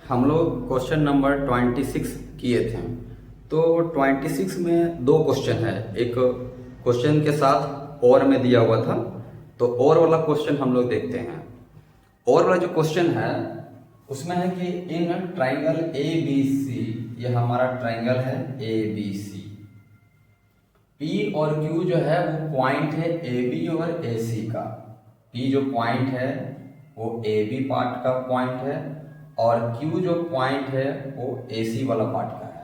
हम लोग question number 26 किए थे। तो 26 में दो क्वेश्चन है, एक क्वेश्चन के साथ और में दिया हुआ था। तो और वाला क्वेश्चन हम लोग देखते हैं। और वाला जो क्वेश्चन है उसमें है कि in triangle A B C, ये हमारा ट्राइंगल है ए बी सी, पी और क्यू जो है वो पॉइंट है ए बी और ए सी का। पी जो पॉइंट है वो ए बी पार्ट का पॉइंट है और Q जो पॉइंट है वो AC वाला पार्ट का है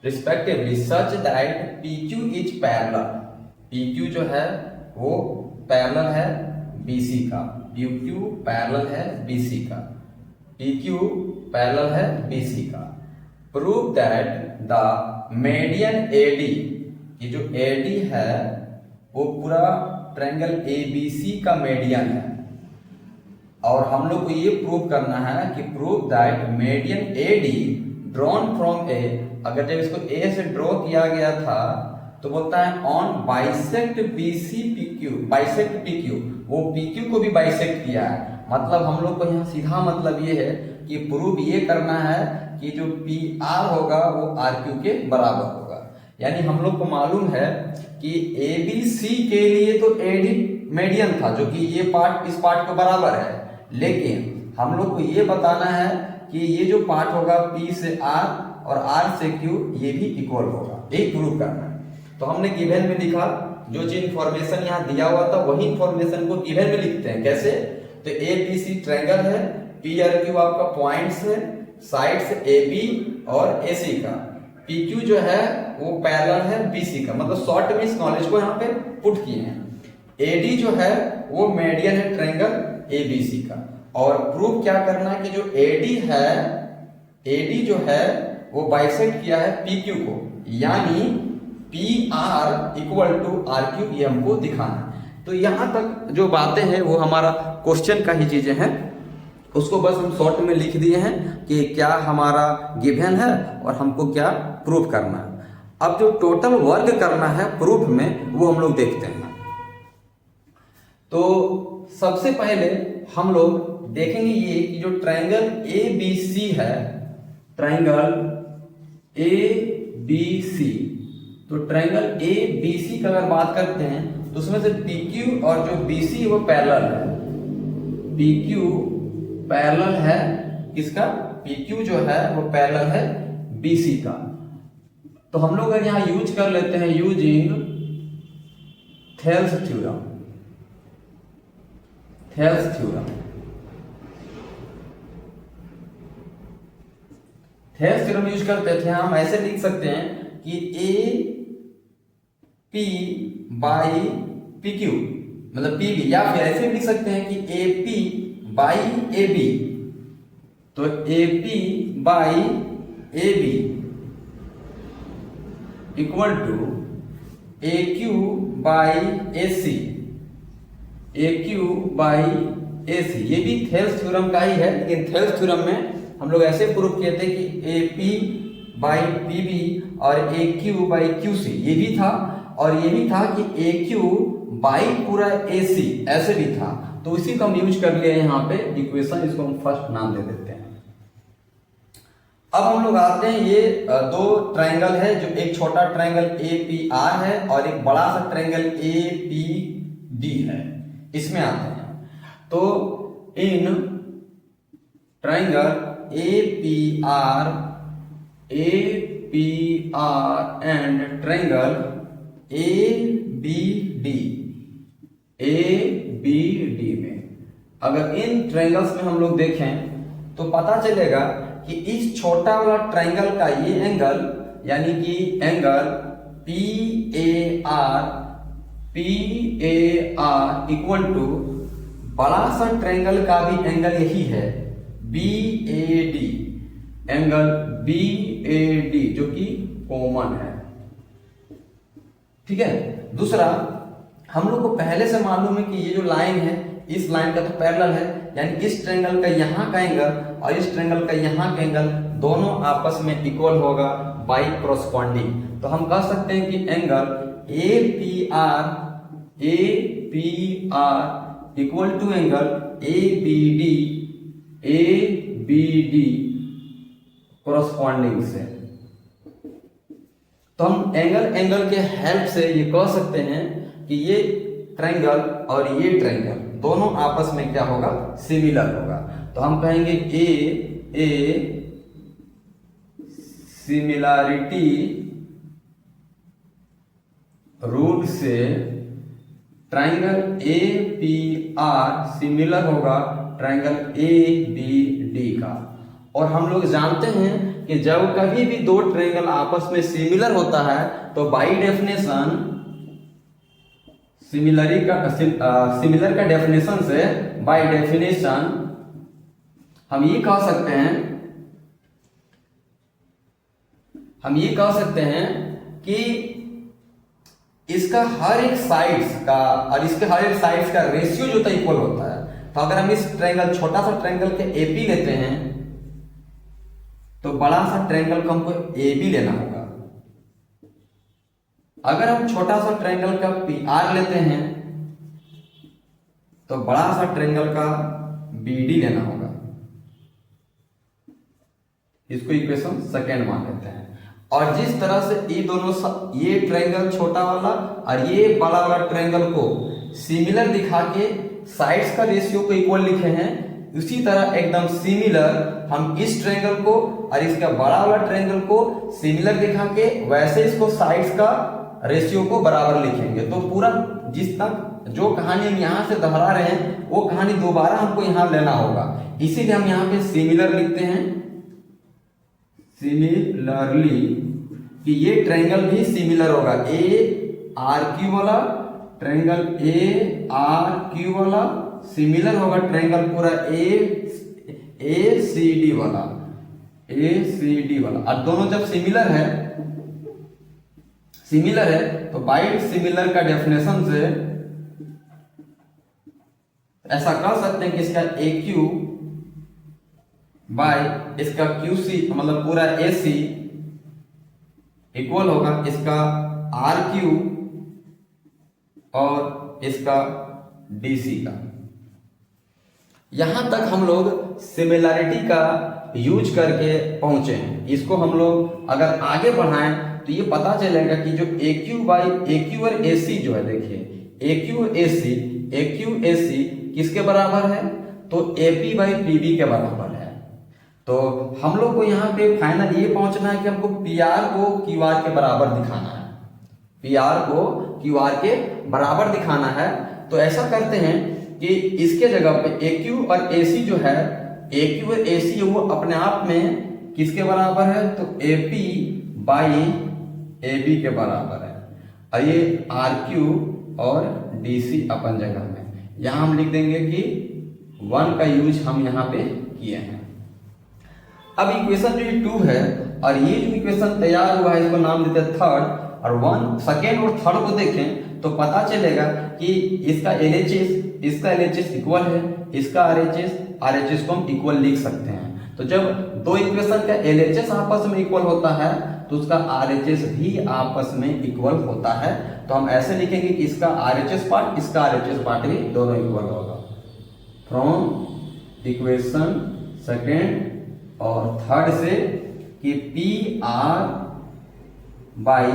respectively, such that PQ is parallel. PQ जो है वो पैरेलल है BC का, PQ पैरेलल है BC का, PQ पैरेलल है BC का। Prove that the median AD, ये जो AD है वो पूरा ट्रायंगल ABC का मीडियन है। और हम लोग को ये प्रूव करना है कि prove that median AD drawn from A, अगर जब इसको ए से ड्रॉ किया गया था तो बोलता है on bisect BC PQ, bisect PQ, वो PQ को भी बाइसेक्ट किया है। मतलब हम लोग को यहाँ सीधा मतलब ये है कि प्रूव ये करना है कि जो PR होगा वो RQ के बराबर होगा। यानी हम लोग को मालूम है कि ABC के लिए तो AD मीडियन था जो कि ये पार्ट इस पार्ट के बराबर है, लेकिन हम लोग को ये बताना है कि ये जो पार्ट होगा P से R और R से Q ये भी इक्वल होगा, यही प्रूव करना है। तो हमने गिवन में लिखा, जो चीज इंफॉर्मेशन यहाँ दिया हुआ था वही इंफॉर्मेशन को गिवन में लिखते हैं। कैसे? तो ABC ट्रायंगल है, PRQ आपका पॉइंट्स है, साइड्स AB और AC का, PQ जो है वो पैरेलल है BC का। मतलब शॉर्ट में इस नॉलेज को यहाँ पे पुट किए हैं। AD जो है वो मीडियन है ट्रायंगल ABC का। और प्रूफ क्या करना है कि जो AD जो है वो बाइसेक्ट किया है PQ को, यानी PR इक्वल टू RQ, ये हमको दिखाना है। तो यहां तक जो बातें हैं वो हमारा क्वेश्चन का ही चीजें हैं, उसको बस हम शॉर्ट में लिख दिए हैं कि क्या हमारा गिवन है और हमको क्या प्रूफ करना है। अब जो टोटल वर्क करना है प्रूफ में वो हम लोग देखते हैं। तो सबसे पहले हम लोग देखेंगे ये कि जो ट्रायंगल ABC है, ट्रायंगल ABC, तो ट्रायंगल ABC का अगर बात करते हैं तो उसमें से PQ और जो BC वो पैरेलल है। PQ पैरेलल है किसका? PQ जो है वो पैरेलल है BC का। तो हम लोग अगर यहां यूज कर लेते हैं using Thales theorem, Thales theorem, Thales theorem use करते थे हम ऐसे लिख सकते हैं कि AP बाई PQ मतलब PB, या फिर ऐसे भी लिख सकते हैं कि AP बाई AB, तो AP by AB equal to AQ by AC, AQ by AC। ये भी थेल्स थ्योरम का ही है, लेकिन थेल्स थ्योरम में हम लोग ऐसे प्रूव किए थे कि AP बाई PB और AQ बाई QC, ये भी था। और ये भी था कि AQ बाई पूरा AC, ऐसे भी था। तो इसी को हम यूज कर लिए यहाँ पे इक्वेशन, इसको हम फर्स्ट नाम दे देते हैं। अब हम लोग आते हैं, ये दो ट्रायंगल है, जो एक छोटा ट्रायंगल APR है और एक बड़ा सा ट्रायंगल APD है, इसमें आते हैं। तो in triangle APR and triangle ABD में अगर इन ट्रायंगल्स में हम लोग देखें तो पता चलेगा कि इस छोटा वाला ट्रायंगल का ये एंगल, यानी कि एंगल PAR इक्वल टू बड़ा सा ट्रायंगल का भी एंगल यही है BAD, एंगल BAD जो कि कॉमन है। ठीक है। दूसरा, हम लोग को पहले से मालूम है कि ये जो लाइन है इस लाइन का तो पैरेलल है, यानी इस ट्रायंगल का यहाँ का एंगल और इस ट्रायंगल का यहाँ का एंगल दोनों आपस में इक्वल होगा बाई कोरस्पॉन्डिंग। तो हम कह सकते हैं कि angle APR equal to angle ABD B D corresponding से। तो हम एंगल के हेल्प से ये कह सकते हैं कि ये ट्रायंगल और ये ट्रायंगल दोनों आपस में क्या होगा, सिमिलर होगा। तो हम कहेंगे ए सिमिलरिटी रूल से triangle A P R similar होगा ट्रायंगल ए बी डी का। और हम लोग जानते हैं कि जब कभी भी दो ट्रायंगल आपस में सिमिलर होता है तो बाय डेफिनेशन सिमिलर का डेफिनेशन से बाय डेफिनेशन हम ये कह सकते हैं कि इसका हर एक साइड्स का और इसके हर एक साइड्स का रेशियो जो होता है इक्वल होता है। तो अगर हम इस ट्रायंगल, छोटा सा ट्रायंगल के एपी लेते हैं तो बड़ा सा ट्रायंगल को हमको एबी लेना होगा। अगर हम छोटा सा ट्रायंगल का पी आर लेते हैं तो बड़ा सा ट्रायंगल का बी डी लेना होगा। इसको इक्वेशन सेकेंड मान लेते हैं। और जिस तरह से ये दोनों ये ट्रायंगल छोटा वाला और ये बड़ा वाला ट्रायंगल को सिमिलर दिखा के साइड्स का रेशियो को इक्वल लिखे हैं, उसी तरह एकदम सिमिलर हम इस ट्रायंगल को और इसका बड़ा वाला ट्रायंगल को सिमिलर दिखा के वैसे इसको साइड्स का रेशियो को बराबर लिखेंगे। तो पूरा जिस तक जो कहानी हम यहाँ से दोहरा रहे हैं वो कहानी दोबारा हमको यहाँ लेना होगा। इसीलिए हम यहाँ पे सिमिलर लिखते हैं, सिमिलरली, कि ये ट्रायंगल भी सिमिलर होगा। ए आर क्यू वाला ट्रायंगल ए आर क्यू वाला सिमिलर होगा ट्रायंगल पूरा ए सी डी वाला, और दोनों जब सिमिलर है तो बाय सिमिलर का डेफिनेशन से ऐसा कह सकते हैं कि इसका ए क्यू बाय इसका क्यू सी मतलब पूरा ए सी इक्वल होगा इसका आर क्यू और इसका डी सी का। यहां तक हम लोग सिमिलरिटी का यूज करके पहुंचे हैं। इसको हम लोग अगर आगे बढ़ाएं तो ये पता चलेगा कि जो ए क्यू और ए सी जो है, देखिए ए क्यू ए सी किसके बराबर है, तो A P by P B के बराबर है। तो हम लोग को यहाँ पे फाइनल ये पहुंचना है कि हमको पी आर को क्यू आर के बराबर दिखाना है, पी आर को क्यू आर के बराबर दिखाना है। तो ऐसा करते हैं कि इसके जगह पे ए क्यू और ए सी जो है, ए क्यू और ए सी वो अपने आप में किसके बराबर है, तो A P by A B के बराबर है। और ये आर क्यू और डी सी अपन जगह में यहां हम लिख देंगे कि 1 का यूज हम यहाँ पे किए हैं। अब इक्वेशन जो 2 है और ये जो इक्वेशन तैयार हुआ है इसको नाम देते हैं थर्ड, और 1 सेकेंड और थर्ड को देखें तो पता चलेगा कि इसका LHS इक्वल है, इसका RHS को हम इक्वल लिख सकते हैं। तो जब दो इक्वेशन का LHS आपस में इक्वल होता है तो उसका RHS भी आपस में इक्वल होता है। तो हम ऐसे लिखेंगे कि इसका RHS पार्ट इसका RHS पार्ट भी दोनों इक्वल होगा। फ्रॉम इक्वेशन सेकेंड और थर्ड से कि P R by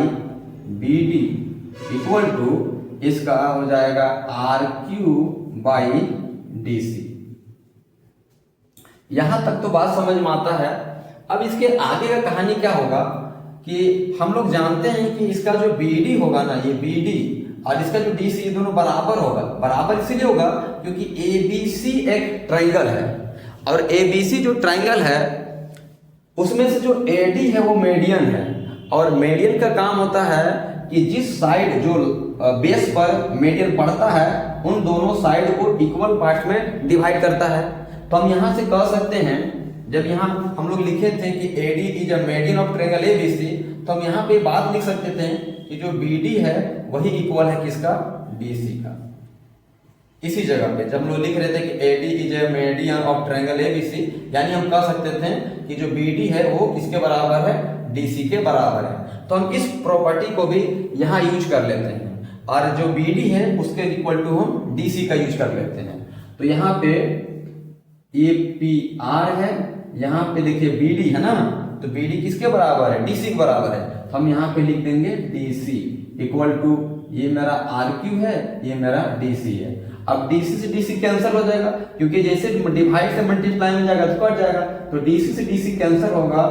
B D equal to इसका हो जाएगा R Q by D C. यहां तक तो बात समझ में आता है। अब इसके आगे का कहानी क्या होगा कि हम लोग जानते हैं कि इसका जो बी डी होगा ना, ये बी डी और इसका जो डी सी, ये दोनों बराबर होगा। बराबर इसलिए होगा क्योंकि ए बी सी एक ट्रायंगल है और ए बी सी जो ट्रायंगल है उसमें से जो ए डी है वो मीडियन है, और मीडियन का काम होता है कि जिस साइड जो बेस पर मीडियन पड़ता है उन दोनों साइड को इक्वल पार्ट्स में डिवाइड करता है। तो हम यहां से कह सकते हैं, जब यहाँ हम लोग लिखे थे कि AD is a median of triangle ABC, तो हम यहाँ पे बात लिख सकते थे कि जो BD है वही इक्वल है किसका, DC का। इसी जगह पे जब हम लोग लिख रहे थे कि AD is a median of triangle ABC, यानी हम कह सकते थे कि जो BD है वो किसके बराबर है, DC के बराबर है। तो हम इस प्रॉपर्टी को भी यहाँ यूज कर लेते हैं और जो BD है उसके इक्वल टू हम DC का यूज कर लेते हैं। तो यहाँ पे ये PR है यहाँ पे देखिए BD है ना, तो BD किसके बराबर है, DC के बराबर है, तो हम यहाँ पे लिख देंगे DC इक्वल टू, ये मेरा RQ है, ये मेरा DC है। अब DC से DC कैंसिल हो जाएगा, क्योंकि जैसे डिवाइड से मल्टीप्लाई में जाएगा तो कट जाएगा, तो DC से DC कैंसिल होगा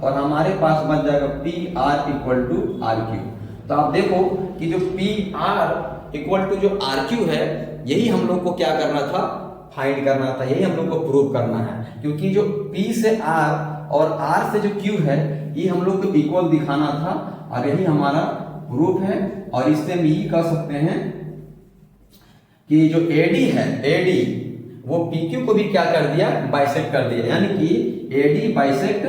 और हमारे पास बच जाएगा PR इक्वल टू RQ। तो आप देखो कि जो PR इक्वल टू जो RQ है, यही हम लोग को क्या करना था, फाइंड करना था, यही हम लोग को प्रूव करना है, क्योंकि जो P से R और R से जो Q है, ये हम लोग को इक्वल दिखाना था और यही हमारा प्रूफ है। और इससे हम यही कह सकते हैं कि जो AD है, AD वो PQ को भी क्या कर दिया, बाइसेक्ट कर दिया, यानी कि AD बाइसेक्ट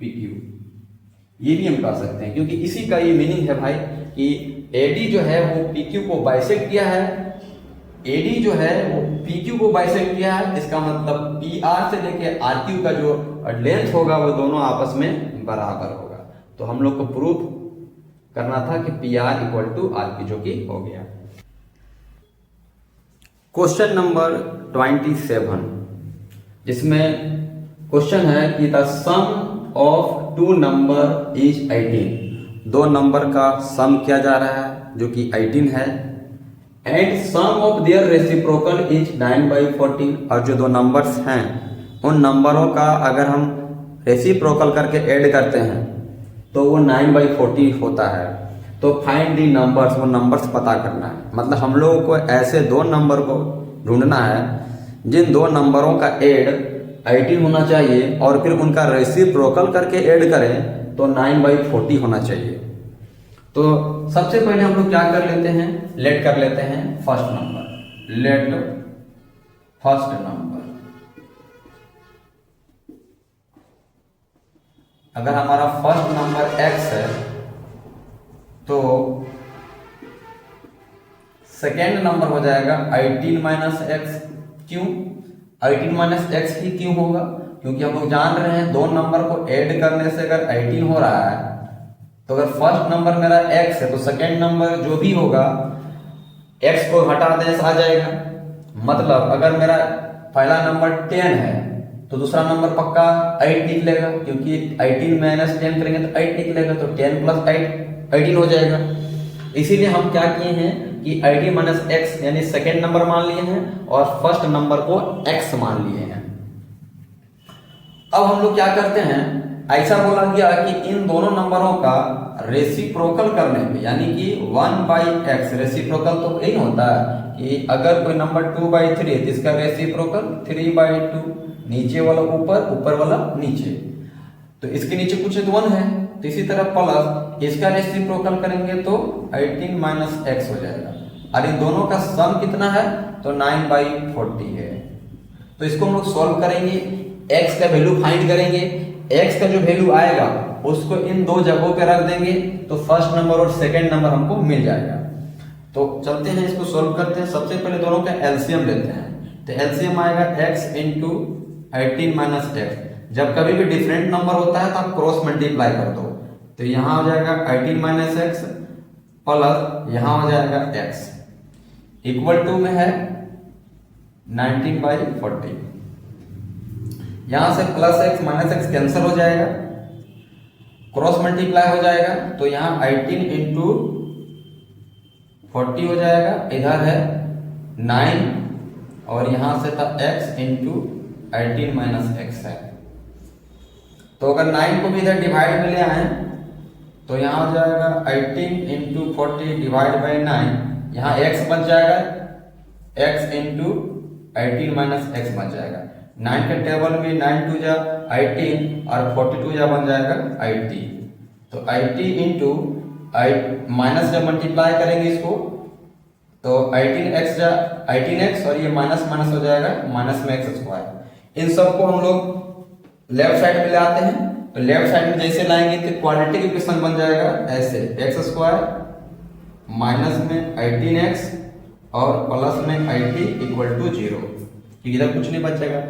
PQ, ये भी हम कह सकते हैं, क्योंकि इसी का ये मीनिंग है भाई कि AD जो है वो PQ को बाइसेक्ट किया है, AD जो है वो PQ को बाइसेक्ट किया है, इसका मतलब PR से लेके RQ का जो लेंथ होगा वो दोनों आपस में बराबर होगा। तो हम लोग को प्रूफ करना था कि PR इक्वल टू RQ, जो कि हो गया। क्वेश्चन नंबर 27, जिसमें क्वेश्चन है कि the sum of two number is 18, दो नंबर का सम किया जा रहा है जो कि 18 है, and sum of their reciprocal is 9/14, और जो दो नंबर्स हैं उन नंबरों का अगर हम रेसिप्रोकल करके ऐड करते हैं तो वो 9/14 होता है। तो फाइंड दी नंबर्स, वो नंबर्स पता करना है, मतलब हम लोगों को ऐसे दो नंबर को ढूंढना है जिन दो नंबरों का ऐड 18 होना चाहिए और फिर उनका रेसिप्रोकल करके ऐड करें तो 9/40 होना चाहिए। तो सबसे पहले हम लोग क्या कर लेते हैं, लेट कर लेते हैं first number, let first number. अगर हमारा फर्स्ट नंबर x है तो सेकेंड नंबर हो जाएगा 18 - x। क्यों 18 - x ही क्यों होगा, क्योंकि हम लोग जान रहे हैं दो नंबर को ऐड करने से अगर 18 हो रहा है, तो अगर फर्स्ट नंबर मेरा x है तो सेकेंड नंबर जो भी होगा x को हटा देने से आ जाएगा। मतलब अगर मेरा पहला नंबर 10 है तो दूसरा नंबर पक्का 8 निकलेगा, क्योंकि 18 - 10 करेंगे तो 8 निकलेगा, तो 10 + 8 18 हो जाएगा। इसीलिए हम क्या किए हैं कि 18 - x यानी सेकेंड नंबर मान लिए हैं और फर्स्ट नंबर को x मान लिए हैं। अब हम लोग क्या करते हैं, ऐसा बोला गया कि इन दोनों नंबरों का रेसिप्रोकल करने पे, यानी कि 1/x, रेसिप्रोकल तो यही होता है कि अगर कोई नंबर 2/3 है तो इसका रेसिप्रोकल 3/2, नीचे वाला ऊपर, ऊपर वाला नीचे, तो इसके नीचे कुछ तो 1 है, तो इसी तरह प्लस इसका रेसिप्रोकल करेंगे तो 18 - x हो जाएगा, और इन दोनों का सम कितना है तो 9/40 है। तो इसको हम लोग सॉल्व करेंगे, x का वैल्यू फाइंड करेंगे, x का जो वैल्यू आएगा उसको इन दो जगहों पे रख देंगे तो फर्स्ट नंबर और सेकंड नंबर हमको मिल जाएगा। तो चलते हैं इसको सॉल्व करते हैं। सबसे पहले दोनों का एलसीएम लेते हैं, तो एलसीएम आएगा x × 18 - x। जब कभी भी डिफरेंट नंबर होता है तो आप क्रॉस मल्टीप्लाई कर दो, तो यहाँ हो जाएगा 18 - x प्लस यहाँ हो जाएगा x इक्वल टू में है 19/40। यहां से +x - x कैंसिल हो जाएगा, क्रॉस मल्टीप्लाई हो जाएगा, तो यहाँ 18 × 40 हो जाएगा, इधर है 9 और यहां से था x × 18 - x है। तो अगर 9 को भी इधर डिवाइड में ले आए तो यहाँ हो जाएगा 18 × 40 डिवाइड बाई 9, यहाँ x बच जाएगा, x × 18 - x बच जाएगा। 9 के टेबल में 9 × 2 जा 18 और 42 जा बन जाएगा 80। तो 80 × माइनस जब मल्टीप्लाई करेंगे इसको तो 18x जा 18x और ये माइनस माइनस हो जाएगा, माइनस में x²। इन सबको हम लोग लेफ्ट साइड में ले आते हैं, तो लेफ्ट साइड में जैसे लाएंगे तो क्वाड्रेटिक इक्वेशन बन जाएगा ऐसे, x² माइनस में 18x और प्लस में 80 = 0, क्योंकि इधर कुछ नहीं बचेगा,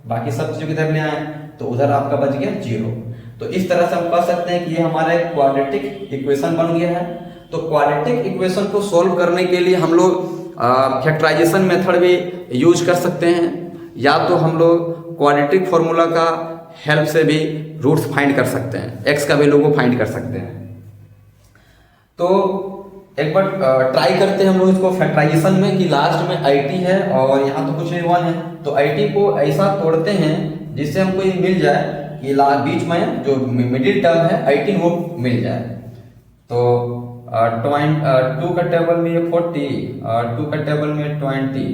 बाकी सब चीजों इधर ले आए तो उधर आपका बच गया 0। तो इस तरह से हम कह सकते हैं कि ये हमारा एक क्वाड्रेटिक इक्वेशन बन गया है। तो क्वाड्रेटिक इक्वेशन को सोल्व करने के लिए हम लोग फैक्टराइजेशन मेथड भी यूज कर सकते हैं, या तो हम लोग क्वाड्रेटिक फॉर्मूला का हेल्प से भी रूट्स फाइंड कर सकते हैं, एक्स का वैल्यू को फाइंड कर सकते हैं। तो एक बार ट्राई करते हैं हम लोग इसको फैक्टराइजेशन में कि लास्ट में IT है और यहाँ तो कुछ नहीं 1 है, तो IT को ऐसा तोड़ते हैं जिससे हमको ये मिल जाए कि बीच में जो मिडिल टर्म है 18 वो मिल जाए। तो 2 का टेबल में ये 40, 2 का टेबल में 20,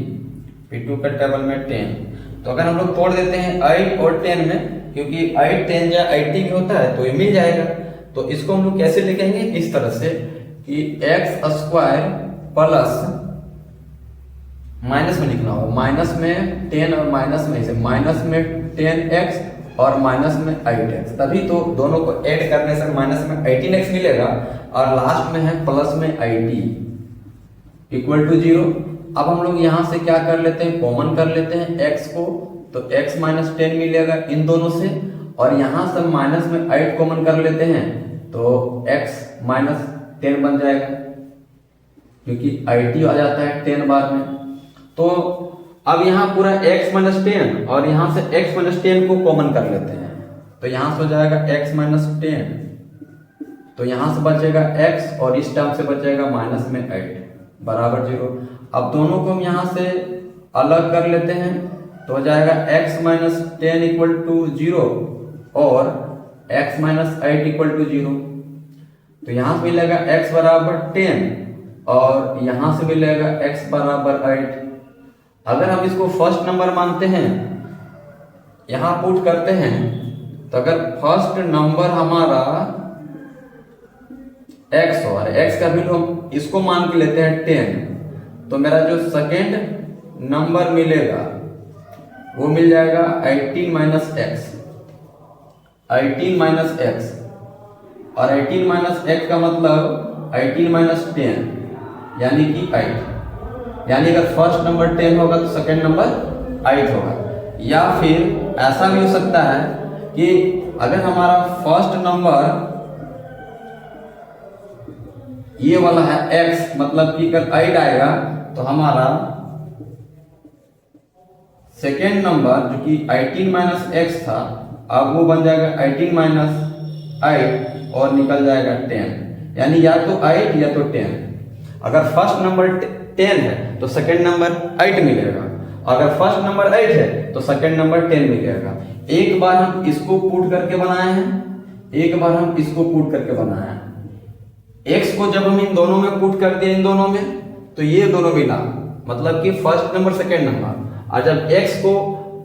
फिर 2 का टेबल में 10। तो अगर हम लोग तोड़ देते हैं 8 और 10 में, क्योंकि 8 10 या 80 में होता है तो ये मिल जाएगा। तो इसको हम लोग कैसे लिखेंगे, इस तरह से कि x स्क्वायर प्लस माइनस में लिखना होगा, माइनस में 10 और माइनस में, इसे माइनस में 10x और माइनस में 8x, तभी तो दोनों को ऐड करने से माइनस में 18x मिलेगा और लास्ट में है प्लस में 80 इक्वल टू 0। अब हम लोग यहां से क्या कर लेते हैं, कॉमन कर लेते हैं x को, तो x माइनस 10 मिलेगा इन दोनों से, और यहां से माइनस में 8 कॉमन कर लेते हैं तो x माइनस 10 बन जाएगा, क्योंकि 80 आ जाता है 10 बार में। तो अब यहाँ पूरा x माइनस 10 और यहाँ से x माइनस 10 को कॉमन कर लेते हैं, तो यहाँ से हो जाएगा x माइनस 10, तो यहाँ से बचेगा x और इस टर्म से बचेगा माइनस में 8 बराबर 0। अब दोनों को हम यहाँ से अलग कर लेते हैं, तो हो जाएगा x माइनस 10 इक्वल टू 0 और x माइनस 8 इक्वल टू 0। तो यहाँ से मिलेगा x बराबर 10 और यहाँ से मिलेगा x बराबर 8। अगर हम इसको फर्स्ट नंबर मानते हैं, यहाँ पुट करते हैं, तो अगर फर्स्ट नंबर हमारा x और x का वैल्यू हम इसको मान के लेते हैं 10, तो मेरा जो सेकेंड नंबर मिलेगा वो मिल जाएगा 18 माइनस x, 18 माइनस x, और 18 माइनस x का मतलब 18 माइनस 10 यानी कि 8। यानी अगर फर्स्ट नंबर 10 होगा तो सेकेंड नंबर 8 होगा। या फिर ऐसा भी हो सकता है कि अगर हमारा फर्स्ट नंबर ये वाला है x, मतलब कि अगर 8 आएगा तो हमारा सेकेंड नंबर जो कि 18 माइनस x था, अब वो बन जाएगा 18 माइनस 8 और निकल जाएगा 10, यानी या तो 8 या तो 10। अगर फर्स्ट नंबर 10 है तो सेकेंड नंबर 8 मिलेगा, अगर फर्स्ट नंबर 8 है तो सेकेंड नंबर 10 मिलेगा। एक बार हम इसको पुट करके बनाए हैं, एक बार हम इसको पुट करके बनाए हैं। x को जब हम इन दोनों में पुट कर दिए, इन दोनों में, तो ये दोनों मिला, मतलब कि फर्स्ट नंबर सेकेंड नंबर। और जब x को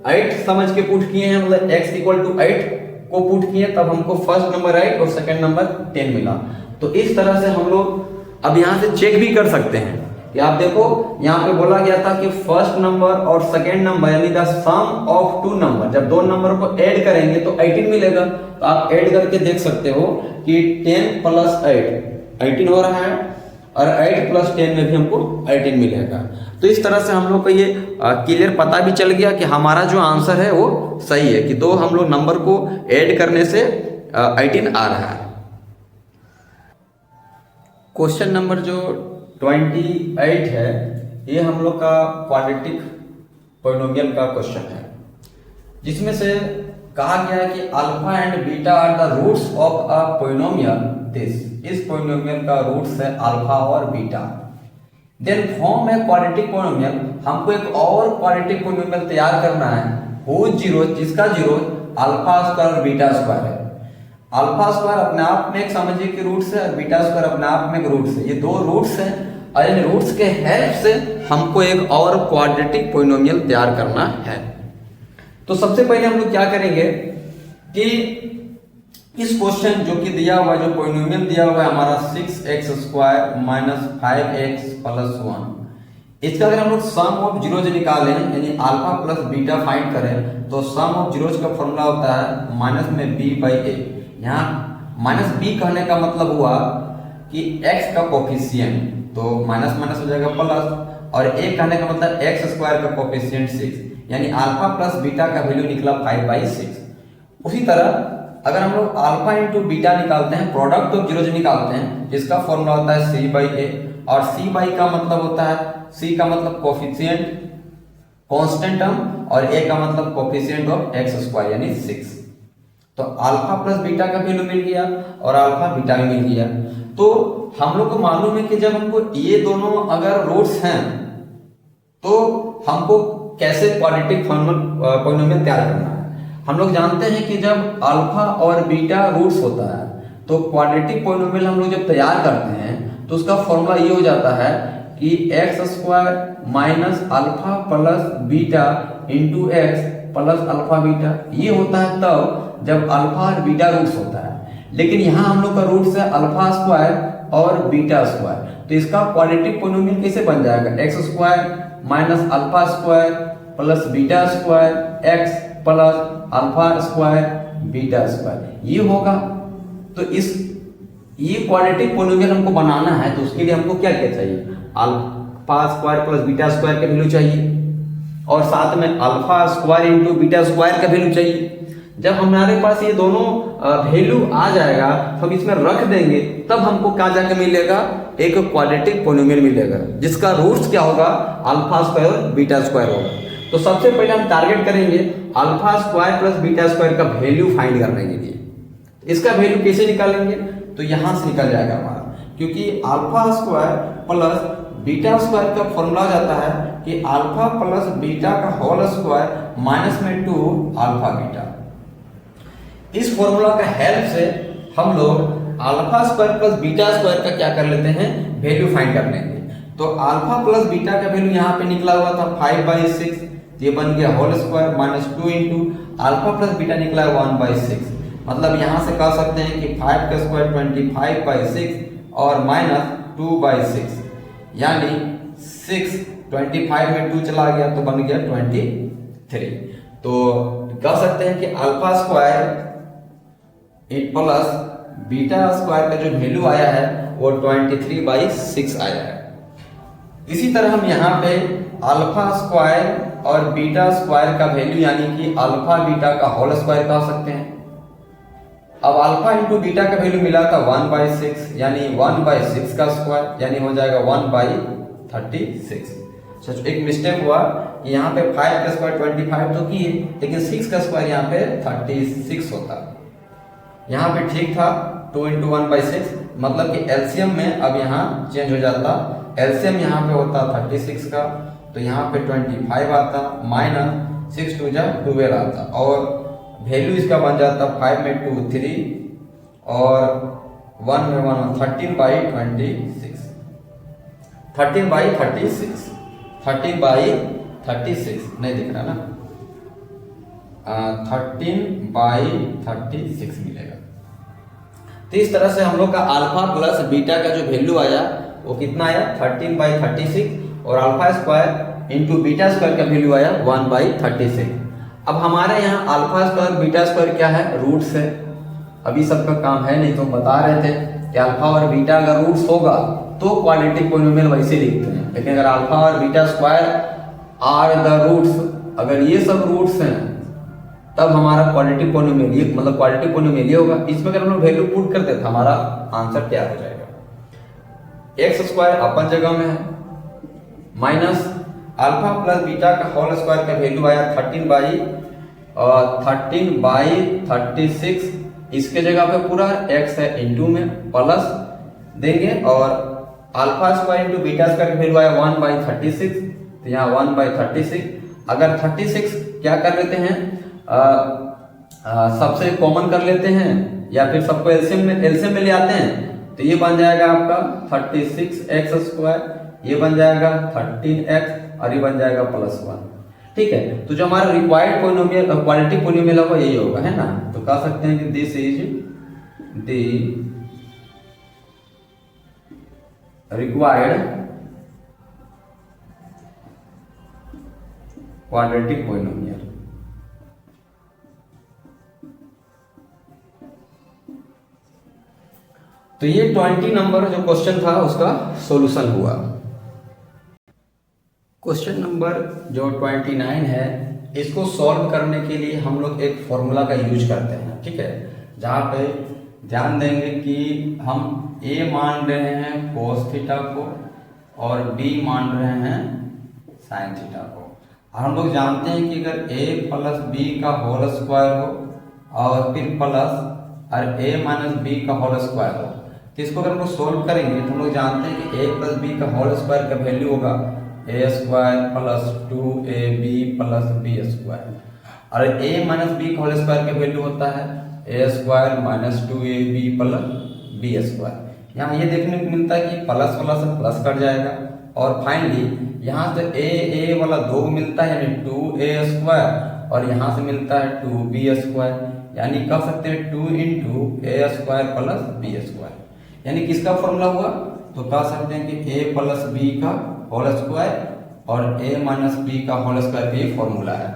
8 समझ के पुट किए हैं, मतलब x इक्वल टू 8 को पुट किए, तब हमको फर्स्ट नंबर 8 और सेकेंड नंबर 10 मिला। तो इस तरह से हम लोग अब यहाँ से चेक भी कर सकते हैं कि आप देखो यहाँ पे बोला गया था कि फर्स्ट नंबर और सेकेंड नंबर यानी द सम ऑफ 2 नंबर, जब 2 नंबर को ऐड करेंगे तो 18 मिलेगा। तो आप ऐड करके देख सकते हो कि 10 प्लस 8 18 हो रहा है, और 8 प्लस 10 में भी हमको 18 मिलेगा। तो इस तरह से हम लोग को ये क्लियर पता भी चल गया कि हमारा जो आंसर है वो सही है, कि दो हम लोग नंबर को ऐड करने से 18 आ रहा है। क्वेश्चन नंबर जो 28 है, ये हम लोग का क्वाड्रेटिक पॉलिनोमियल का क्वेश्चन है, जिसमें से कहा गया है कि alpha and beta are the roots of a polynomial this. इस पॉलिनोमियल का रूट्स है अल्फा और बीटा। देन फॉर्म है क्वाड्रेटिक पॉलिनोमियल। हमको एक और क्वाड्रेटिक पॉलिनोमियल तैयार करना है हुज जीरो, जिसका जीरो अल्फा स्क्वायर और बीटा स्क्वायर है। अल्फा स्क्वायर अपने आप में एक समझिए कि रूट्स है, और बीटा स्क्वायर अपने आप में एक रूट्स है। ये दो रूट्स हैं, और इन रूट्स के हेल्प से हमको एक और क्वाड्रेटिक पॉलिनोमियल तैयार करना है। तो सबसे पहले हम लोग क्या करेंगे कि इस क्वेश्चन जो कि दिया हुआ है, जो पॉलिनोमियल दिया हुआ है हमारा 6x square minus 5x plus 1, इसका अगर हम लोग सम ऑफ जीरोज निकालें यानी अल्फा प्लस बीटा फाइंड करें, तो सम ऑफ जीरोज का फॉर्मूला होता है माइनस में b बाई a। यहाँ माइनस b कहने का मतलब हुआ कि x का कोफिशिएंट, तो माइनस माइनस हो जाएगा प्लस, और a कहने का मतलब x स्क्वायर का कोफिशिएंट 6, यानी अल्फा प्लस बीटा का वैल्यू निकला 5/6। उसी तरह अगर हम लोग अल्फा इंटू बीटा निकालते हैं, प्रोडक्ट ऑफ जीरोज निकालते हैं, इसका फॉर्मूला होता है c बाई a, और c बाई का मतलब होता है सी का मतलब कोफिशिएंट कांस्टेंट टर्म और ए का मतलब कोफिशिएंट ऑफ एक्स स्क्वायर यानी 6। तो अल्फा प्लस बीटा का वैल्यू मिल गया और अल्फा बीटा भी मिल गया। तो हम लोग को मालूम है कि जब हमको ये दोनों अगर रूट्स हैं तो हमको कैसे क्वाड्रेटिक पॉलिनोमियल तैयार करना है। हम लोग जानते हैं कि जब अल्फा और बीटा रूट्स होता है तो क्वाड्रेटिक पॉलिनोमियल हम लोग जब तैयार करते हैं तो उसका फॉर्मूला ये हो जाता है कि x square minus alpha plus beta into x plus alpha beta. ये होता है तब जब अल्फा और बीटा रूट्स होता है, लेकिन यहाँ हम लोग का रूट्स है अल्फा स्क्वायर और बीटा स्क्वायर। तो इसका क्वाड्रेटिक पॉलिनोमियल कैसे बन जाएगा, x square minus alpha square plus beta square x plus alpha square beta square ये होगा। तो ये क्वाड्रेटिक पॉलिनोमियल हमको बनाना है तो उसके लिए हमको क्या क्या चाहिए, alpha square plus beta square का वैल्यू चाहिए और साथ में alpha square into beta square का वैल्यू चाहिए। जब हमारे पास ये दोनों वैल्यू आ जाएगा तो हम इसमें रख देंगे तब हमको क्या जाके मिलेगा, एक क्वाड्रेटिक पॉलिनोमियल मिलेगा जिसका रूट्स क्या होगा, अल्फा स्क्वायर और बीटा स्क्वायर होगा। तो सबसे पहले हम टारगेट करेंगे alpha square plus beta square का वैल्यू फाइंड करने के लिए। इसका वैल्यू कैसे निकालेंगे, तो यहां से निकल जाएगा हमारा, क्योंकि alpha square plus beta square का फॉर्मूला जाता है कि अल्फा प्लस बीटा का होल स्क्वायर माइनस में 2 अल्फा बीटा। इस फॉर्मूला का हेल्प से हम लोग alpha square plus beta square का क्या कर लेते हैं, वैल्यू फाइंड कर लेंगे। तो अल्फा प्लस बीटा का वैल्यू यहाँ पे निकला हुआ था 5/6, ये बन गया whole square minus 2 into alpha plus beta निकला 1/6। मतलब यहाँ से कह सकते हैं कि 5 का स्क्वायर 25/6 और माइनस 2/6 यानी 6, 25 में 2 चला गया तो बन गया 23। तो कह सकते हैं कि alpha square plus beta square का जो वैल्यू आया है वो 23/6 आया है। इसी तरह हम यहाँ पे अल्फा स्क्वायर और बीटा स्क्वायर का वैल्यू यानी कि अल्फा बीटा का होल स्क्वायर कह सकते हैं। अब अल्फा इंटू बीटा का वैल्यू मिला था 1/6 यानी 1/6 का स्क्वायर यानी हो जाएगा 1/36। सच एक मिस्टेक हुआ कि यहाँ पे 5 का स्क्वायर 25 तो किए, लेकिन 6 का स्क्वायर यहाँ पे 36 होता। यहाँ पे ठीक था 2 इंटू 1/6, मतलब कि एलसीएम में अब यहाँ चेंज हो जाता। एलसीएम यहाँ पे होता 36 का, तो यहाँ पे 25 आता माइनस 6 2 जा 12 आता और वैल्यू इसका बन जाता 5 में 2 3 और 1 में 1 13/26 13/36 13/36 नहीं दिख रहा ना, 13/36 मिलेगा। तो इस तरह से हम लोग का अल्फा प्लस बीटा का जो वैल्यू आया वो कितना आया 13/36 और alpha square into beta square का वैल्यू आया 1/36। अब हमारे यहाँ अल्फा स्क्वायर बीटा स्क्वायर क्या है, रूट्स है। अभी सबका काम है नहीं तो हम बता रहे थे कि अल्फा और बीटा अगर रूट्स होगा तो क्वाड्रेटिक पॉलिनोमियल वैसे लिखते हैं, लेकिन अगर अल्फा और beta square are the roots, अगर ये सब रूट्स हैं तब हमारा क्वाड्रेटिक पॉलिनोमियल मतलब क्वाड्रेटिक पॉलिनोमियल होगा। इसमें अगर हम लोग वैल्यू पुट करते हैं तो हमारा आंसर क्या हो जाएगा, एक्स स्क्वायर अपन जगह में है माइनस अल्फा प्लस बीटा का होल स्क्वायर का वैल्यू आया 13/36, इसके जगह पे पूरा x है इंटू में प्लस देंगे और alpha square into beta square का वैल्यू आया 1/36, तो यहाँ 1/36। अगर 36 क्या कर लेते हैं, सबसे कॉमन कर लेते हैं या फिर सबको एलसीएम में ले आते हैं, तो ये बन जाएगा आपका 36x², ये बन जाएगा 13x और ये बन जाएगा +1। ठीक है, तो जो हमारा रिक्वायर्ड पॉलिनोमियल क्वाड्रेटिक पॉलिनोमियल होगा यही होगा, है ना। तो कह सकते हैं कि this is the required quadratic polynomial. तो ये 20 नंबर जो क्वेश्चन था उसका सॉल्यूशन हुआ। क्वेश्चन नंबर जो 29 है, इसको सॉल्व करने के लिए हम लोग एक फॉर्मूला का यूज करते हैं। ठीक है, जहाँ पे ध्यान देंगे कि हम a मान रहे हैं cos थीटा को, और b मान रहे हैं साइन थीटा को। और हम लोग जानते हैं कि अगर a प्लस बी का होल स्क्वायर हो और फिर प्लस और a माइनस बी का होल स्क्वायर हो, तो इसको अगर हम लोग सोल्व करेंगे तो हम लोग जानते हैं कि a प्लस बी का होल स्क्वायर का वैल्यू होगा a square plus 2ab plus b square, और a माइनस बी का होल स्क्वायर का वैल्यू होता है a square minus 2ab plus b square. यहाँ ये देखने को मिलता है कि प्लस वाला से प्लस कट जाएगा, और फाइनली यहाँ से a वाला 2 मिलता है यानी 2a स्क्वायर, और यहाँ से मिलता है 2b स्क्वायर, यानी कह सकते हैं 2 इंटू ए स्क्वायर प्लस बी स्क्वायर। यानी किसका फॉर्मूला हुआ, तो कह सकते हैं कि a प्लस बी का होल स्क्वायर और a माइनस बी का होल स्क्वायर का ये फॉर्मूला है।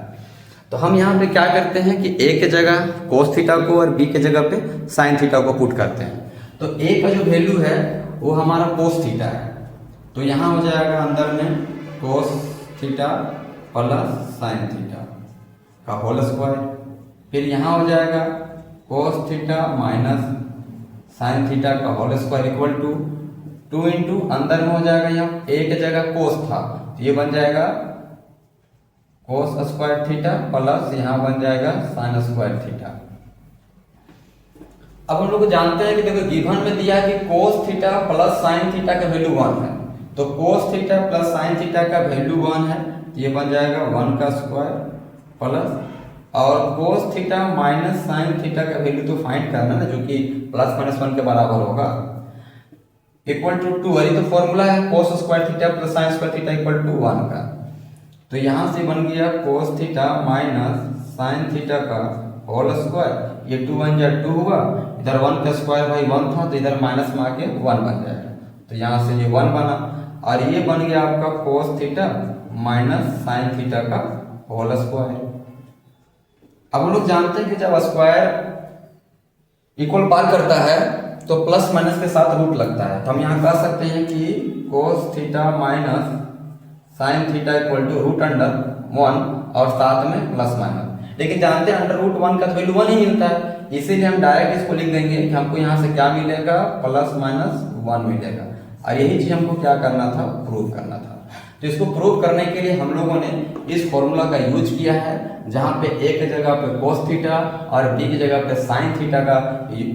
तो हम यहाँ पे क्या करते हैं कि a के जगह कोस थीटा को और b के जगह पे साइन थीटा को पुट करते हैं। तो a का जो वैल्यू है वो हमारा कोस थीटा है, तो यहाँ हो जाएगा अंदर में cos theta plus sine theta का होल स्क्वायर, फिर यहाँ हो जाएगा cos theta minus sine theta का whole square equal to 2 into अंदर में हो जाएगा यहाँ a के जगह कोस था तो ये बन जाएगा कोस स्क्वायर थीटा प्लस यहाँ बन जाएगा साइन स्क्वायर थीटा। अब हम लोग जानते हैं कि देखो गिवन में दिया है कि cos theta plus sine theta का वैल्यू 1 है, तो कोस थीटा प्लस साइन थीटा का वैल्यू 1 है तो ये बन जाएगा 1 का स्क्वायर प्लस, और कोस थीटा माइनस साइन थीटा का वैल्यू तो फाइंड करना ना, जो कि प्लस माइनस 1 के बराबर होगा, इक्वल टू 2 है। तो फॉर्मूला है cos square theta plus sine square theta equal to 1 का, तो यहाँ से बन गया cos theta minus sine theta का होल स्क्वायर, ये 2 1 जा 2 हुआ, इधर 1 का स्क्वायर भाई 1 था तो इधर माइनस में आके 1 बन जाएगा, तो यहाँ से ये 1 बना, और ये बन गया आपका कोस थीटा माइनस साइन थीटा का होल स्क्वायर। अब हम लोग जानते हैं कि जब स्क्वायर इक्वल पार करता है तो प्लस माइनस के साथ रूट लगता है, तो हम यहाँ कह सकते हैं कि cos theta minus sine theta equal to root under 1 और साथ में प्लस माइनस, लेकिन जानते हैं अंडर रूट 1 का तो वैल्यू 1 ही मिलता है, इसीलिए हम डायरेक्ट इसको लिख देंगे कि हमको यहाँ से क्या मिलेगा प्लस माइनस 1 मिलेगा, और यही चीज हमको क्या करना था, प्रूव करना था। तो इसको प्रूव करने के लिए हम लोगों ने इस फॉर्मूला का यूज किया है, जहाँ पे a के जगह पे कोस थीटा और b की जगह पे साइन थीटा का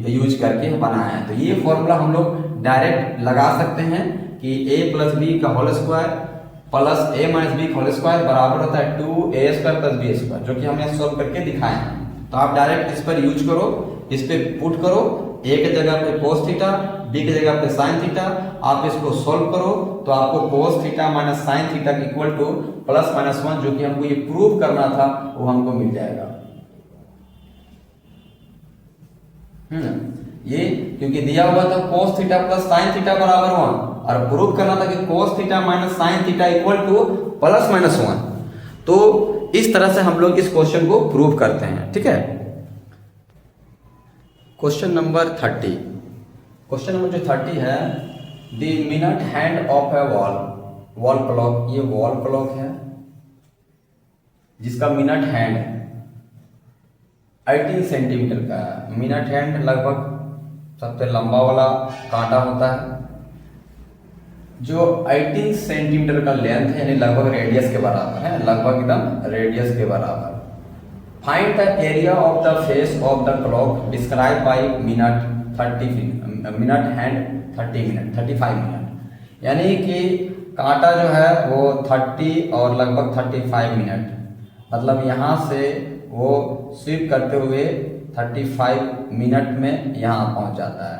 यूज करके बनाया है। तो ये फॉर्मूला हम लोग डायरेक्ट लगा सकते हैं कि a प्लस बी का whole square plus a minus B का होल स्क्वायर बराबर होता है 2a square plus b square, जो कि हमने सॉल्व करके दिखाए हैं। तो आप डायरेक्ट इस पर यूज करो, इस पे पुट करो, a के जगह पे कोस थीटा, b की जगह पे साइन थीटा, आप इसको सॉल्व करो तो आपको कोस theta minus sine theta equal two plus minus 1, जो कि हमको ये प्रूव करना था, वो हमको मिल जाएगा। ये क्योंकि दिया हुआ था कोस थीटा प्लस साइन थीटा बराबर 1, और प्रूव करना था कि cos theta minus sine theta equal two plus minus 1। तो इस तरह से हम लोग इस क्वेश्चन को प्रूव करते हैं, ठीक है। क्वेश्चन नंबर 30, क्वेश्चन नंबर जो 30 है, the minute hand of A wall clock, ये वॉल क्लॉक है जिसका मिनट हैंड 18 सेंटीमीटर का है। मिनट हैंड लगभग सबसे लंबा वाला कांटा होता है, जो 18 सेंटीमीटर का लेंथ है, यानी लगभग रेडियस के बराबर है, लगभग एकदम रेडियस के बराबर। Find the area of the face of the clock describe by minute 30 minute hand 30 minute 35 minute, यानी कि कांटा जो है वो 30 और लगभग 35 मिनट, मतलब यहाँ से वो स्वीप करते हुए 35 मिनट में यहाँ पहुँच जाता है,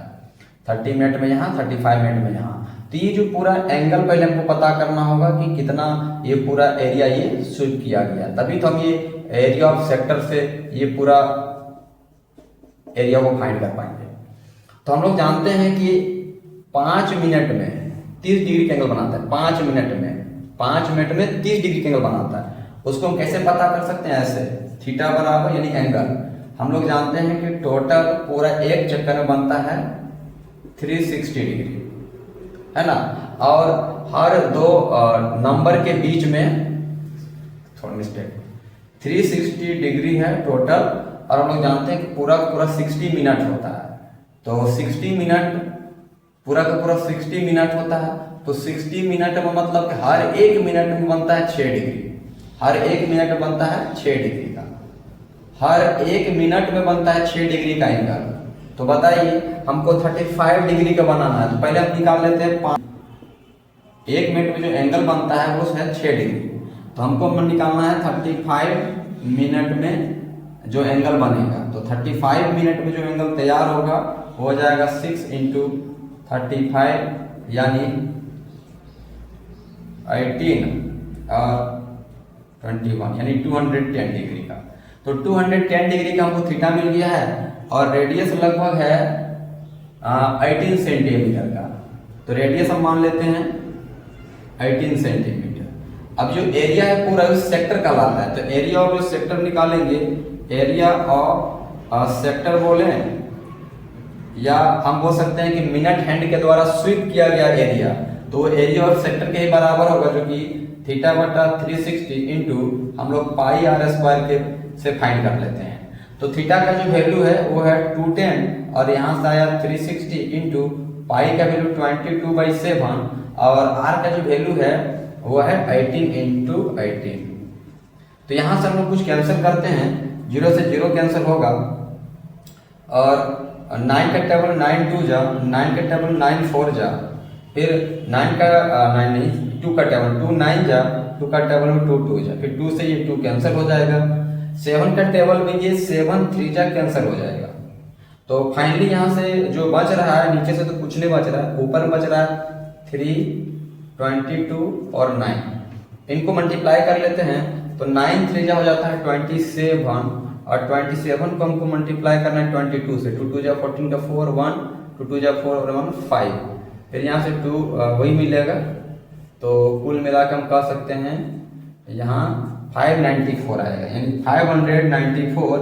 30 मिनट में यहाँ, 35 मिनट में यहाँ। तो ये जो पूरा एंगल पहले हमको पता करना होगा कि कितना ये पूरा एरिया ये स्वीप किया गया, तभी तो हम ये एरिया ऑफ सेक्टर से ये पूरा एरिया को फाइंड कर पाएंगे। तो हम लोग जानते हैं कि 5 मिनट में 30 डिग्री का एंगल बनाता है, 5 मिनट में 30 डिग्री का एंगल बनाता है। उसको हम कैसे पता कर सकते हैं, ऐसे थीटा बराबर यानी एंगल, हम लोग जानते हैं कि टोटल पूरा एक चक्कर में बनता है 360 डिग्री, है ना, और हर दो नंबर के बीच में थोड़ा मिस्टेक 360 डिग्री है टोटल, और हम लोग जानते हैं कि पूरा 60 मिनट होता है, तो 60 मिनट पूरा का पूरा 60 मिनट होता है, तो 60 मिनट में मतलब कि हर एक मिनट में बनता है 6 डिग्री, हर एक मिनट बनता है 6 डिग्री का, हर एक मिनट में बनता है 6 डिग्री का एंगल। तो बताइए हमको 35 डिग्री का बनाना है, तो पहले हम निकाल लेते हैं एक मिनट में जो एंगल बनता है वो है 6 डिग्री, तो हमको निकालना है 35 मिनट में जो एंगल बनेगा। तो 35 मिनट में जो एंगल तैयार होगा वो हो जाएगा 6 × 35 यानी 18 और 21 यानी 210 डिग्री का। तो 210 डिग्री का हमको थीटा मिल गया है और रेडियस लगभग है 18 सेंटीमीटर का। तो रेडियस हम मान लेते हैं 18 सेंटीमीटर। अब जो एरिया है पूरा उस सेक्टर का लाता है, तो एरिया ऑफ जो सेक्टर निकालेंगे, एरिया ऑफ सेक्टर बोले या हम बोल सकते हैं कि मिनट हैंड के द्वारा स्वीप किया गया एरिया, तो एरिया ऑफ सेक्टर के ही बराबर होगा, जो कि थीटा बटा 360 इंटू हम लोग पाई आर स्क्वायर के से फाइंड कर लेते हैं। तो थीटा का जो वैल्यू है वो है 210 और यहाँ से आया 360 इंटू पाई का वैल्यू 22/7 और आर का जो वैल्यू है वो है 18 इंटू 18। तो यहाँ से हम लोग कुछ कैंसिल करते हैं, 0 से 0 कैंसिल होगा और 9 का टेबल 9 2 जा, 9 का टेबल 9 4 जा, फिर 9 का 9 नहीं 2 का टेबल 2 9 जा, 2 का टेबल में 2 2 जा, फिर 2 से ये 2 कैंसिल हो जाएगा, 7 का टेबल में ये 7 3 जा कैंसिल हो जाएगा। तो फाइनली यहाँ से जो बच रहा है, नीचे से तो कुछ नहीं बच रहा है, ऊपर बच रहा है 3 22 और 9, इनको मल्टीप्लाई कर लेते हैं तो 9 3 जा हो जाता है 27 और 27 को हमको मल्टीप्लाई करना है 22 से, 2 2 जा 14 का 4 1, 2 2 जा 4 और 1 5, फिर यहाँ से 2 वही मिलेगा। तो कुल मिला के हम कह सकते हैं यहाँ 594 आएगा, यानी 594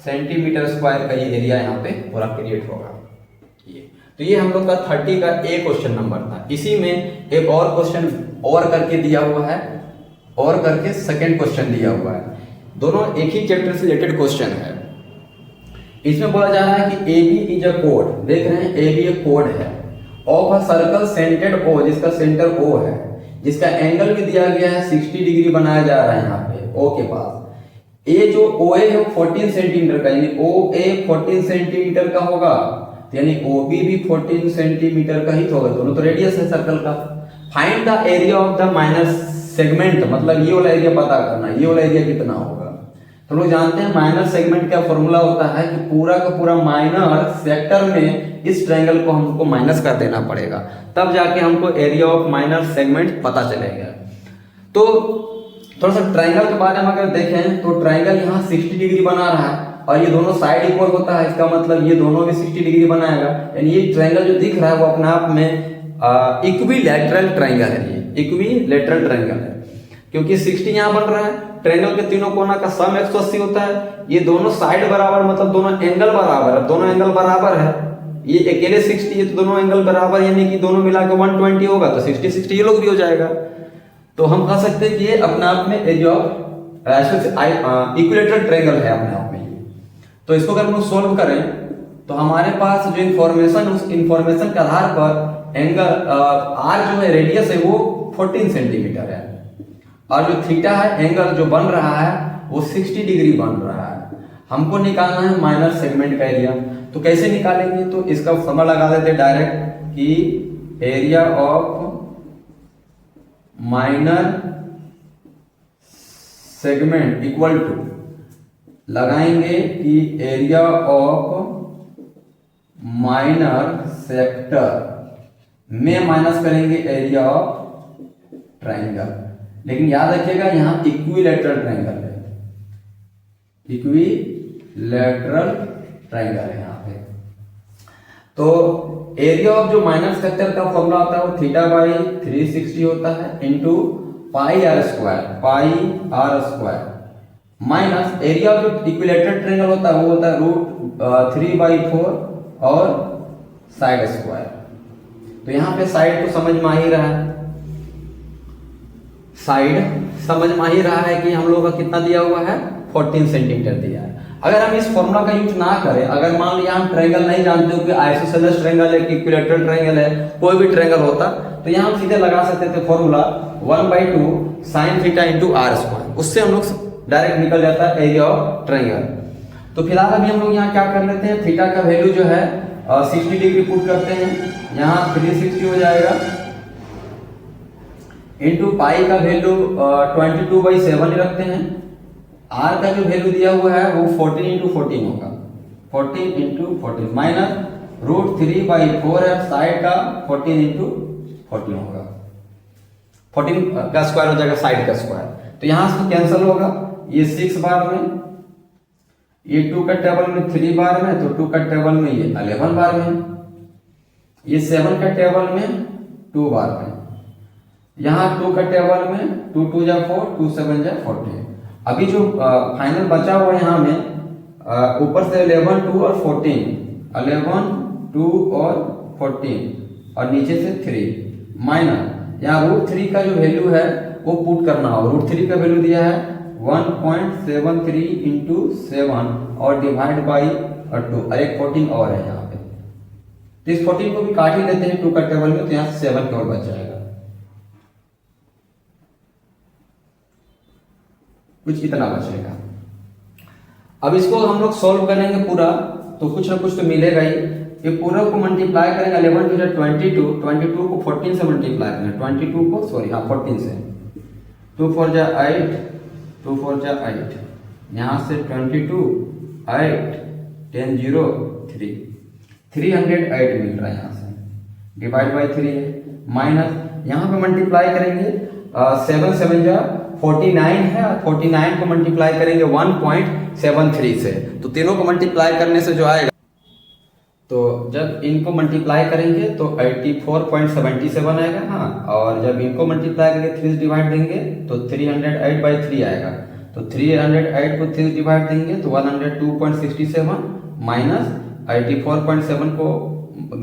सेंटीमीटर स्क्वायर का ये एरिया यहाँ पे पूरा क्रिएट होगा। तो ये हम लोग का 30 का ए क्वेश्चन नंबर था। इसी में एक और क्वेश्चन और करके दिया हुआ है, और करके सेकंड क्वेश्चन दिया हुआ है, दोनों एक ही चैप्टर से रिलेटेड क्वेश्चन है। इसमें बोला जा रहा है कि ए बी इज अ कोड, देख रहे हैं ए बी एक कोड है of a circle centred O, जिसका सेंटर ओ है, जिसका एंगल भी दिया गया है 60 डिग्री बनाया जा रहा है यहाँ पे ओ के पास। ए जो ओ ए है 14 सेंटीमीटर का, यानी ओ ए 14 सेंटीमीटर का होगा, यानी ओ बी भी 14 सेंटीमीटर का ही तो होगा, दोनों तो रेडियस है सर्कल का। Find the area of the minor segment, मतलब ये वाला एरिया पता करना, ये वाला एरिया कितना होगा। तो लोग जानते हैं माइनर सेगमेंट का फॉर्मूला होता है कि पूरा का पूरा माइनर सेक्टर में इस ट्रायंगल को हमको माइनस कर देना पड़ेगा, तब जाके हमको एरिया ऑफ माइनर सेगमेंट पता चलेगा। तो थोड़ा सा ट्रायंगल के बारे में अगर देखें तो ट्रायंगल यहाँ 60 डिग्री बना रहा है और ये दोनों साइड इक्वल होता है, इसका मतलब ये दोनों भी 60 डिग्री बनाएगा, यानी ये ट्रायंगल जो दिख रहा है वो अपने आप में इक्विलैटरल ट्रायंगल है, ये इक्विलैटरल ट्रायंगल है, क्योंकि 60 यहाँ बन रहा है, ट्रायंगल के तीनों कोना का सम 180 होता है, ये दोनों साइड बराबर मतलब दोनों एंगल बराबर है, दोनों एंगल बराबर है, ये अकेले 60 है तो दोनों एंगल बराबर, यानी कि दोनों मिलाकर 120 होगा, तो 60 60 ये लोग भी हो जाएगा। तो हम कह सकते हैं कि ये अपने आप में एरिया ऑफ इक्विलैटरल ट्रायंगल है अपने आप में। तो इसको अगर हम लोग सोल्व करें तो हमारे पास जो इंफॉर्मेशन, उस इंफॉर्मेशन के आधार पर एंगल आर जो है रेडियस है वो 14 सेंटीमीटर है और जो थीटा है एंगल जो बन रहा है वो 60 डिग्री बन रहा है। हमको निकालना है माइनर सेगमेंट का एरिया, तो कैसे निकालेंगे, तो इसका फॉर्मूला लगा देते डायरेक्ट कि area of minor segment equal to, लगाएंगे कि एरिया ऑफ माइनर सेक्टर में माइनस करेंगे एरिया ऑफ ट्रायंगल, लेकिन याद रखिएगा यहाँ इक्विलैटरल ट्रायंगल है, इक्विलैटरल ट्रायंगल है यहाँ पे। तो एरिया ऑफ जो माइनर सेक्टर का फॉर्मूला होता है वो थीटा बाई 360 होता है into pi R square minus area of जो इक्विलैटरल ट्रायंगल होता है वो होता है √3/4 और साइड स्क्वायर। तो यहाँ पे साइड को समझ में आ ही रहा है, साइड समझ में आ ही रहा है कि हम लोग का कितना दिया हुआ है 14 सेंटीमीटर दिया है। अगर हम इस फॉर्मूला का यूज ना करें, अगर मान लीजिए हम ट्रायंगल नहीं जानते हो कि आइसोसेलेस ट्रायंगल है कि इक्विलैटरल ट्रायंगल है, कोई भी ट्रायंगल होता, तो यहाँ हम सीधे लगा सकते थे formula 1/2 sin theta into r square, उससे हम लोग डायरेक्ट निकल जाता है एरिया ऑफ ट्रायंगल। तो फिलहाल अभी हम लोग यहाँ क्या कर लेते हैं, थीटा का वैल्यू जो है 60 डिग्री पुट करते हैं, यहाँ 360 हो जाएगा, इंटू पाई का वैल्यू 22/7 रखते हैं, आर का जो वैल्यू दिया हुआ है वो 14 इंटू 14 होगा, 14 इंटू 14 माइनस √3/4 है, साइड का 14 इंटू 14 होगा, 14 का स्क्वायर हो जाएगा साइड का स्क्वायर, तो यहां से कैंसिल होगा, ये 6 बार में, ये 2 का टेबल में 3 बार में, तो 2 का टेबल में ये 11 बार में, ये 7 का टेबल में 2 बार में, यहाँ 2 का टेबल में 2 2 जा 4, 2 7 जा 14। अभी जो फाइनल बचा हुआ यहाँ में ऊपर से 11 2 और 14, 11 2 और 14 और नीचे से 3 माइनस यहाँ √3 का जो वैल्यू है वो पुट करना होगा। √3 का वैल्यू दिया है 1.73 इंटू 7 और डिवाइड बाई 2 और एक 14 और है यहाँ पे, तो इस 14 को भी काट ही लेते हैं 2 का टेबल में, तो यहाँ 7 केवल बच जाएगा, कुछ इतना बचेगा। अब इसको हम लोग सॉल्व करेंगे पूरा, तो कुछ ना कुछ तो मिलेगा ही। ये पूरा को मल्टीप्लाई करेंगे, 11 टू 22, 22 को 14 से मल्टीप्लाई करेंगे, 22 को सॉरी हाँ 14 से, 2 4 जा 8, 2 4 जा 8, यहाँ से 22 8 10 0 3, 308 मिल रहा है यहाँ से, डिवाइड बाई 3 है, माइनस यहाँ पे मल्टीप्लाई करेंगे 7 7 जा 49 है, 49 को मल्टीप्लाई करेंगे 1.73 से, तो तीनों को मल्टीप्लाई करने से जो आएगा, तो जब इनको मल्टीप्लाई करेंगे तो 84.77 आएगा, हाँ, और जब इनको मल्टीप्लाई करके 3 डिवाइड देंगे तो 308/3 आएगा, तो 308 को 3 डिवाइड देंगे तो 102.67 माइनस 84.7 को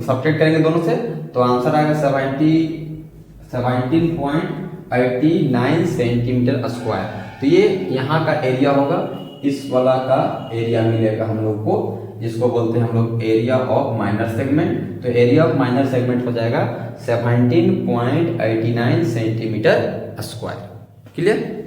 सब्ट्रैक्ट करेंगे दोनों से, तो आंसर आएगा 17.89 सेंटीमीटर स्क्वायर। तो ये यहाँ का एरिया होगा, इस वाला का एरिया मिलेगा हम लोग को, जिसको बोलते हैं हम लोग एरिया ऑफ माइनर सेगमेंट। तो एरिया ऑफ माइनर सेगमेंट हो जाएगा 17.89 सेंटीमीटर स्क्वायर। क्लियर?